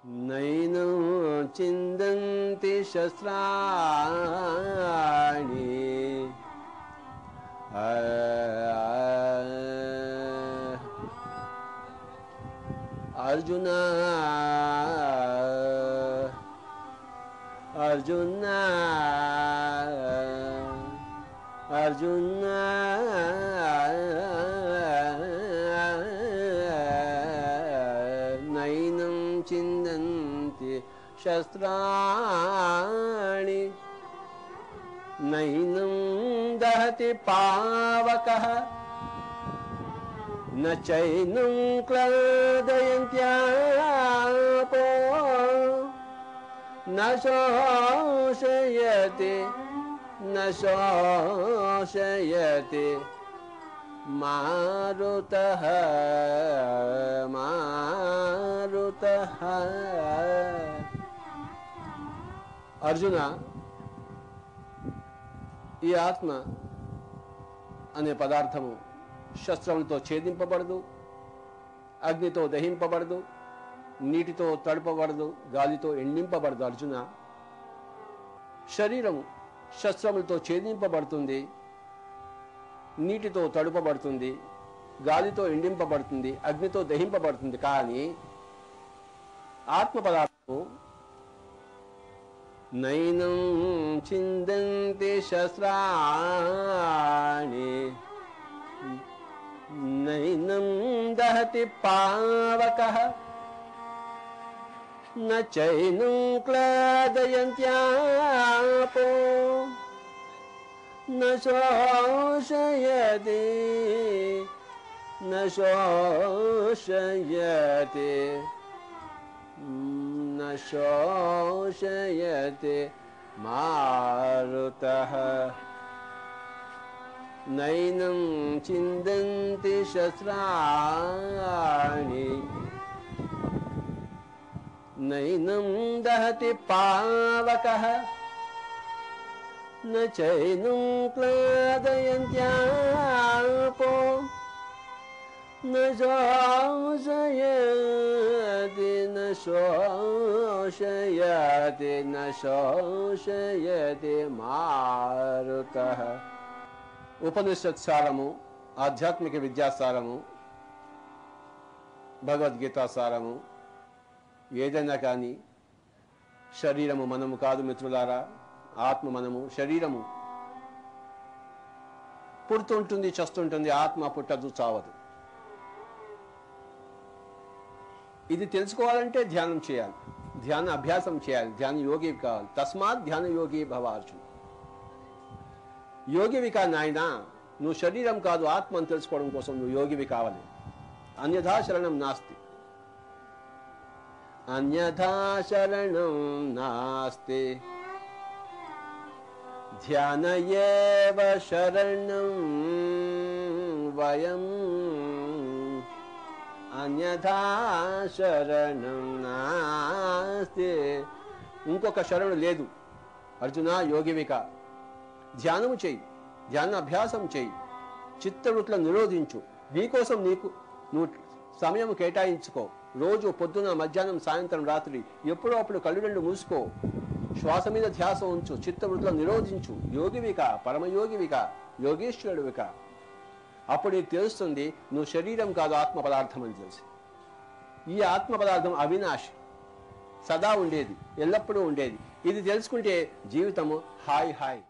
नैनं चिन्दन्ति शस्त्राणि अर्जुन अर्जुन अर्जुन नैनं चिन्दन्ति शस्त्राणि नैनं दहति पावकः न चैनं क्लेदयन्त्यापो न शोषयति मारुतः अर्जुन ఈ ఆత్మ అనే పదార్థము శస్త్రములతో ఛేదింపబడదు, అగ్నితో దహింపబడదు, నీటితో తడపబడదు, గాలితో ఎండింపబడదు. అర్జున, శరీరము శస్త్రములతో ఛేదింపబడుతుంది, నీటితో తడుపబడుతుంది, గాలితో ఎండింపబడుతుంది, అగ్నితో దహింపబడుతుంది. కానీ ఆత్మ పదార్థము నైనం చిందంతి శస్త్రాణి నైనం దహతి పావకః న చైనం క్లేదయంత్యాపో న శోషయతి మారుతః నైనం చిందంతి శస్త్రాణి నైనం దహతి పావకః न चैनं क्लेदयन्त्यापो न शोषयति मारुतः. ఉపనిషత్ సారము, ఆధ్యాత్మిక విద్యాసారము, భగవద్గీత సారము ఏదైనా కానీ శరీరము మనము కాదు మిత్రులారా. ఆత్మ మనము, శరీరము పుడుతుంటుంది, చస్తుంటుంది. ఆత్మ పుట్టదు, చావదు. ఇది తెలుసుకోవాలంటే ధ్యానం చేయాలి, ధ్యాన అభ్యాసం చేయాలి, ధ్యాన యోగి కావాలి. తస్మాత్ ధ్యాన యోగి భవ అర్జున. యోగివి కా నాయనా, నువ్వు శరీరం కాదు ఆత్మను తెలుసుకోవడం కోసం నువ్వు యోగివి కావాలి. అన్యథా శరణం నాస్తి, అన్యథా శరణం నాస్తి, ధ్యానయేవ శరణం వయం, అన్యథా శరణం నాస్తి. ఇంకొక శరణు లేదు. అర్జున, యోగివిక ధ్యానము చెయ్యి, ధ్యాన అభ్యాసం చెయ్యి, చిత్తవృత్తులను నిరోధించు. నీకోసం నువ్వు సమయం కేటాయించుకో. రోజు పొద్దున, మధ్యాహ్నం, సాయంత్రం, రాత్రి ఎప్పుడో అప్పుడు కళ్ళు రెండు మూసుకో. శ్వాస మీద ధ్యాస ఉంచు, చిత్తవృత్తులను నిరోధించు. యోగివిక, పరమయోగివిక, యోగేశ్వరుడివిక. అప్పుడు నీకు తెలుస్తుంది నువ్వు శరీరం కాదు ఆత్మ పదార్థం అని తెలిసి. ఈ ఆత్మ పదార్థం అవినాశి, సదా ఉండేది, ఎల్లప్పుడూ ఉండేది. ఇది తెలుసుకుంటే జీవితము హాయ్ హాయ్.